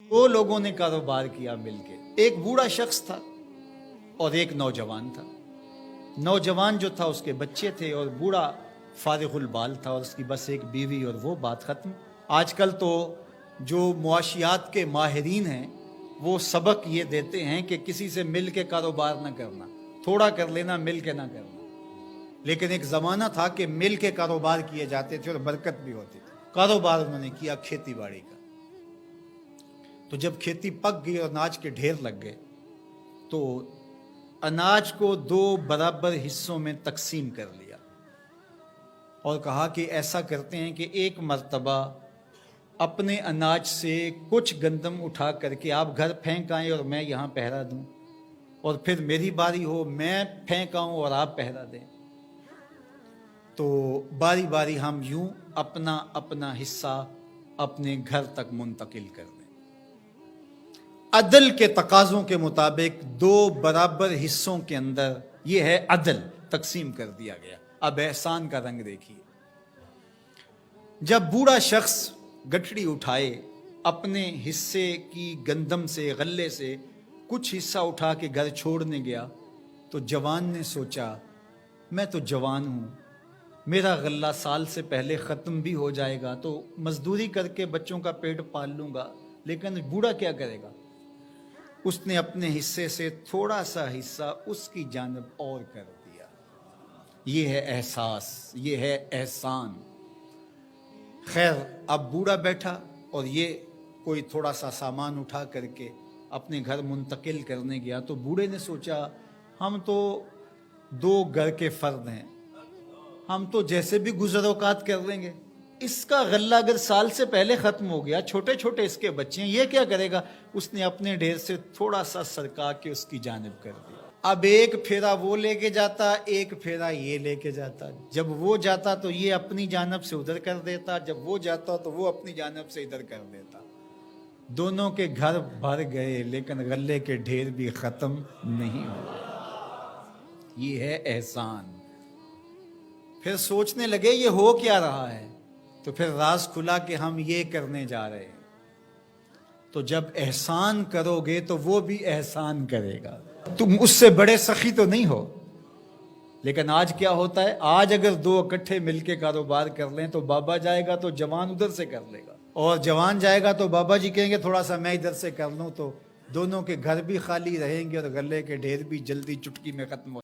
दो लोगों ने कारोबार किया मिलके। एक बूढ़ा शख्स था और एक नौजवान था। नौजवान जो था उसके बच्चे थे और बूढ़ा फारिगुल बाल था और उसकी बस एक बीवी और वो बात खत्म। आजकल तो जो मुआशियात के माहिरीन हैं वो सबक ये देते हैं कि किसी से मिल के कारोबार ना करना, थोड़ा कर लेना, मिल के ना करना। लेकिन एक ज़माना था कि मिल के कारोबार किए जाते थे और बरकत भी होती थी। कारोबार उन्होंने किया खेती बाड़ी का। तो जब खेती पक गई और अनाज के ढेर लग गए तो अनाज को दो बराबर हिस्सों में तकसीम कर लिया और कहा कि ऐसा करते हैं कि एक मर्तबा अपने अनाज से कुछ गंदम उठा करके आप घर फेंक आएं और मैं यहाँ पहरा दूं, और फिर मेरी बारी हो मैं फेंक आऊं और आप पहरा दें। तो बारी बारी हम यूं अपना अपना हिस्सा अपने घर तक मुंतकिल कर दें। अदल के तकाज़ों के मुताबिक दो बराबर हिस्सों के अंदर यह है अदल, तकसीम कर दिया गया। अब एहसान का रंग देखिए। जब बूढ़ा शख्स गठड़ी उठाए, अपने हिस्से की गंदम से, गल्ले से कुछ हिस्सा उठा के घर छोड़ने गया, तो जवान ने सोचा मैं तो जवान हूं, मेरा गल्ला साल से पहले ख़त्म भी हो जाएगा तो मजदूरी करके बच्चों का पेट पाल लूंगा, लेकिन बूढ़ा क्या करेगा। उसने अपने हिस्से से थोड़ा सा हिस्सा उसकी जानब और कर दिया। ये है एहसास, ये है एहसान। खैर, अब बूढ़ा बैठा और ये कोई थोड़ा सा सामान उठा करके अपने घर मुंतकिल करने गया, तो बूढ़े ने सोचा हम तो दो घर के फर्द हैं, हम तो जैसे भी गुज़र-औक़ात कर लेंगे। इसका गल्ला अगर साल से पहले ख़त्म हो गया, छोटे छोटे इसके बच्चे हैं, ये क्या करेगा। उसने अपने ढेर से थोड़ा सा सरका के उसकी जानिब कर दिया। अब एक फेरा वो लेके जाता, एक फेरा ये लेके जाता। जब वो जाता तो ये अपनी जानब से उधर कर देता, जब वो जाता तो वो अपनी जानब से इधर कर देता। दोनों के घर भर गए लेकिन गल्ले के ढेर भी ख़त्म नहीं हुए। ये है एहसान। फिर सोचने लगे ये हो क्या रहा है, तो फिर राज खुला कि हम ये करने जा रहे हैं। तो जब एहसान करोगे तो वो भी एहसान करेगा। तुम उससे बड़े सखी तो नहीं हो। लेकिन आज क्या होता है, आज अगर दो इकट्ठे मिलके कारोबार कर लें तो बाबा जाएगा तो जवान उधर से कर लेगा, और जवान जाएगा तो बाबा जी कहेंगे थोड़ा सा मैं इधर से कर लूं, तो दोनों के घर भी खाली रहेंगे और गले के ढेर भी जल्दी चुटकी में खत्म हो।